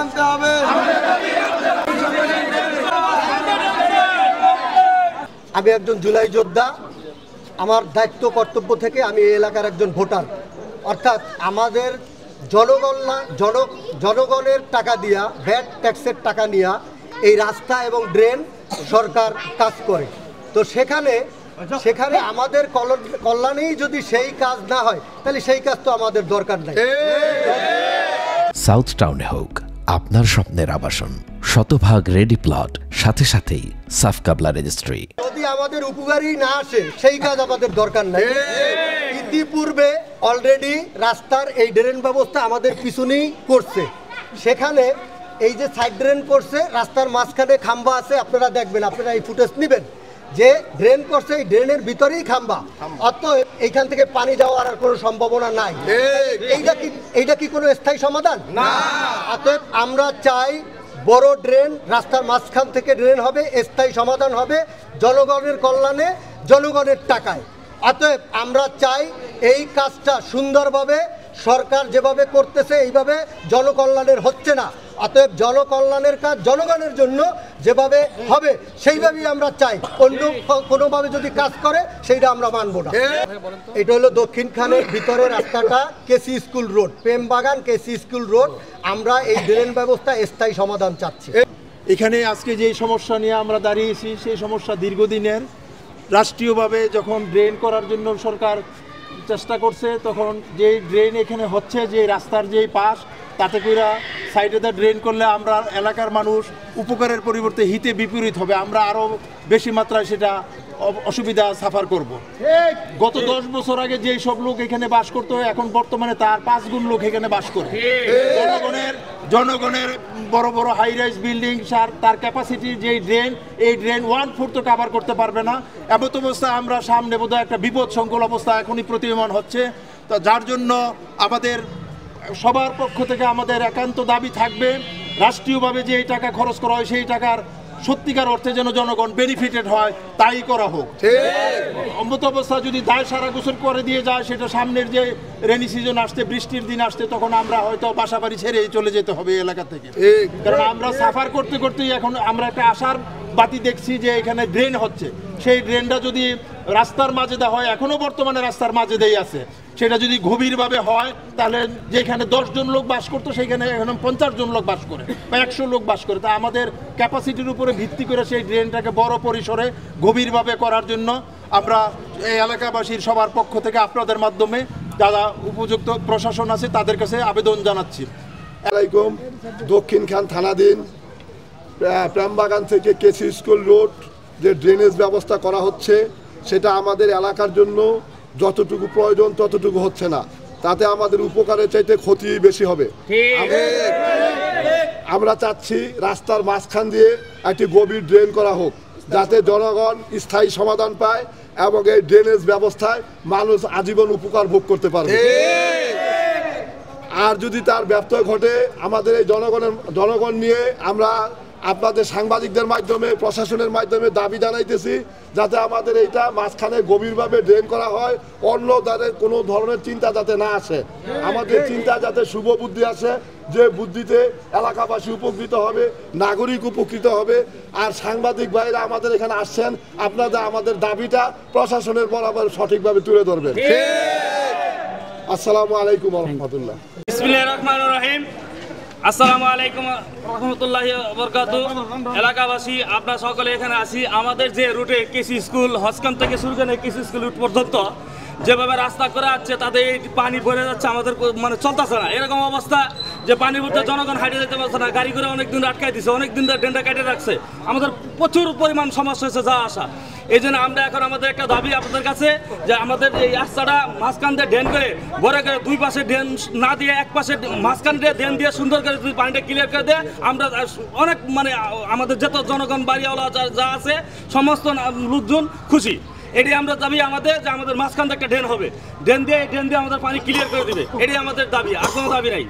মানতে হবে। আমি একজন জুলাই যোদ্ধা। আমার দায়িত্ব কর্তব্য থেকে আমি এই এলাকার একজন ভোটার, অর্থাৎ আমাদের জনগণের টাকা দিয়া, ভ্যাট ট্যাক্সের টাকা নিয়ে এই রাস্তা এবং ড্রেন সরকার কাজ করে। তো সেখানে আমাদের কল্যাণেই যদি সেই কাজ না হয়, তাহলে সেই কাজ তো আমাদের দরকার নাই। সাউথ টাউনে হোক আপনার স্বপ্নের আবাসন, শতভাগ রেডি প্লট, সাথে সাথেই সাফ কাবলা রেজিস্ট্রি। যদি আমাদের উপকারী না আসে, সেই কাজ আমাদের দরকার নাই। ইতিপূর্বে অলরেডি রাস্তার এই ড্রেন ব্যবস্থা আমাদের পিছনেই করছে। সেখানে এই যে সাইড ড্রেন করছে, রাস্তার মাঝখানে খাম্বা আছে, আপনারা দেখবেন, আপনারা এই ফুটেজ নেবেন যে ড্রেন করছে, এই ড্রেনের ভিতরেই খাম্বা। অতএব এইখান থেকে পানি যাওয়ার আর কোনো সম্ভাবনা নাই। এইটা কি কোনো স্থায়ী সমাধান না? অতএব আমরা চাই বড় ড্রেন, রাস্তার মাঝখান থেকে ড্রেন হবে, স্থায়ী সমাধান হবে জনগণের কল্যাণে, জনগণের টাকায়। অতএব আমরা চাই এই কাজটা সুন্দরভাবে সরকার যেভাবে করতেছে এইভাবে জনকল্যাণের হচ্ছে না। অতএব জনকল্যাণের কাজ জনগণের জন্য যেভাবে হবে সেইভাবেই আমরা চাই। অন্য কোনোভাবে যদি কাজ করে সেইটা আমরা মানব না। এটা হলো দক্ষিণ খানের ভিতরে রাস্তাটা, কেসি স্কুল রোড, প্রেমবাগান কেসি স্কুল রোড। আমরা এই ড্রেন ব্যবস্থা স্থায়ী সমাধান চাচ্ছি। এখানে আজকে যে সমস্যা নিয়ে আমরা দাঁড়িয়েছি, সেই সমস্যা দীর্ঘদিনের। রাষ্ট্রীয়ভাবে যখন ড্রেন করার জন্য সরকার চেষ্টা করছে, তখন যে ড্রেন এখানে হচ্ছে, যে রাস্তার যেই পাশ, তাতে করে সাইডে ড্রেন করলে আমরা এলাকার মানুষ উপকারের পরিবর্তে হিতে বিপরীত হবে। আমরা আরও বেশি মাত্রায় সেটা অসুবিধা সাফার করব। গত 10 বছর আগে যেই সব লোক এখানে বাস করতো, এখন বর্তমানে তার 5 গুণ লোক এখানে বাস করে। জনগণের বড় বড় হাই রাইজ বিল্ডিং, তার ক্যাপাসিটি যেই ড্রেন, এই ড্রেন 1/4 তো কাভার করতে পারবে না। এমত অবস্থায় আমরা সামনে বোধহয় একটা বিপদ সংকুল অবস্থা এখনই প্রতীয়মান হচ্ছে। তো যার জন্য আমাদের সবার পক্ষ থেকে আমাদের একান্ত দাবি থাকবে, রাষ্ট্রীয়ভাবে যে এই টাকা খরচ করা হয়, সেই টাকার সত্যিকার অর্থে যেন জনগণ বেনিফিটেড হয়, তাই করা হোক। অমত অবস্থা যদি দায় সারা গোসল করে দিয়ে যায়, সেটা সামনের যে রেনি সিজন আসছে, বৃষ্টির দিন আসছে, তখন আমরা হয়তো বাসা বাড়ি ছেড়ে চলে যেতে হবে এলাকা থেকে। কারণ আমরা সাফার করতে করতেই এখন আমরা একটা আশার বাতি দেখছি যে এখানে ড্রেন হচ্ছে। সেই ড্রেনটা যদি রাস্তার মাঝে দেওয়া হয়, এখনো বর্তমানে রাস্তার মাঝে দেই আছে, সেটা যদি গভীরভাবে হয়, তাহলে যেখানে 10 জন লোক বাস করতো সেখানে এখন 50 জন লোক বাস করে বা 100 লোক বাস করে। তা আমাদের ক্যাপাসিটির উপরে ভিত্তি করে সেই ড্রেনটাকে বড় পরিসরে গভীরভাবে করার জন্য আমরা এই এলাকাবাসীর সবার পক্ষ থেকে আপনাদের মাধ্যমে যারা উপযুক্ত প্রশাসন আছে তাদের কাছে আবেদন জানাচ্ছি। আলাইকুম। দক্ষিণ খান থানাধীন প্রেমবাগান থেকে কেসি স্কুল রোড যে ড্রেনেজ ব্যবস্থা করা হচ্ছে, সেটা আমাদের এলাকার জন্য যতটুকু প্রয়োজন ততটুকু হচ্ছে না। তাতে আমাদের উপকারের চাইতে ক্ষতি বেশি হবে। আমরা চাচ্ছি রাস্তার মাঝখান দিয়ে একটি গভীর ড্রেন করা হোক, যাতে জনগণ স্থায়ী সমাধান পায় এবং এই ড্রেনেজ ব্যবস্থায় মানুষ আজীবন উপকার ভোগ করতে পারবে। আর যদি তার ব্যত্যয় ঘটে, আমাদের এই জনগণ নিয়ে আমরা আপনাদের সাংবাদিকদের মাধ্যমে, প্রশাসনের মাধ্যমে দাবি জানাইতেছি, যাতে আমাদের এইটা মাঝখানে গভীরভাবে ড্রেন করা হয়, অন্য তাদের কোনো ধরনের চিন্তা যাতে না আসে। আমাদের চিন্তা যাতে শুভ বুদ্ধি আসে, যে বুদ্ধিতে এলাকাবাসী উপকৃত হবে, নাগরিক উপকৃত হবে। আর সাংবাদিক ভাইরা আমাদের এখানে আসছেন, আপনাদের আমাদের দাবিটা প্রশাসনের বরাবর সঠিকভাবে তুলে ধরবেন। আসসালামু আলাইকুম ওয়া রাহমাতুল্লাহ। বিসমিল্লাহির রহমানির রহিম। আসসালামু আলাইকুম রহমতুল্লাহি বরকাতুহু। এলাকাবাসী আমরা সকলে এখানে আছি। আমাদের যে রুটে কেসি স্কুল হসকাম থেকে শুরু করে কেসি স্কুল রুট পর্যন্ত যেভাবে রাস্তা করা আছে, তাতে এই পানি ভরে যাচ্ছে, আমাদের মানে চলতেছে না। এরকম অবস্থা যে পানি ভরতে জনগণ হাঁটে যেতে পারছে না, গাড়ি করে অনেকদিন আটকাই দিচ্ছে, অনেকদিন ড্রেনটা কেটে রাখছে। আমাদের প্রচুর পরিমাণ সমস্যা হয়েছে যা আসা। এই জন্য আমরা এখন আমাদের একটা দাবি আপনাদের কাছে, যে আমাদের এই রাস্তাটা মাঝখান দিয়ে ড্রেন করে ভরে করে, দুই পাশে ড্রেন না দিয়ে এক পাশে মাঝখান দিয়ে ড্রেন দিয়ে সুন্দর করে যদি পানিটা ক্লিয়ার করে দেয়, আমরা অনেক মানে আমাদের যত জনগণ বাড়িওয়ালা যা আছে সমস্ত লোকজন খুশি। এটাই আমরা দাবি আমাদের, যে আমাদের মাঝখান থেকে একটা ড্রেন হবে, ড্রেন দিয়ে আমাদের পানি ক্লিয়ার করে দিবে। এটাই আমাদের দাবি, আর কোনো দাবি নাই।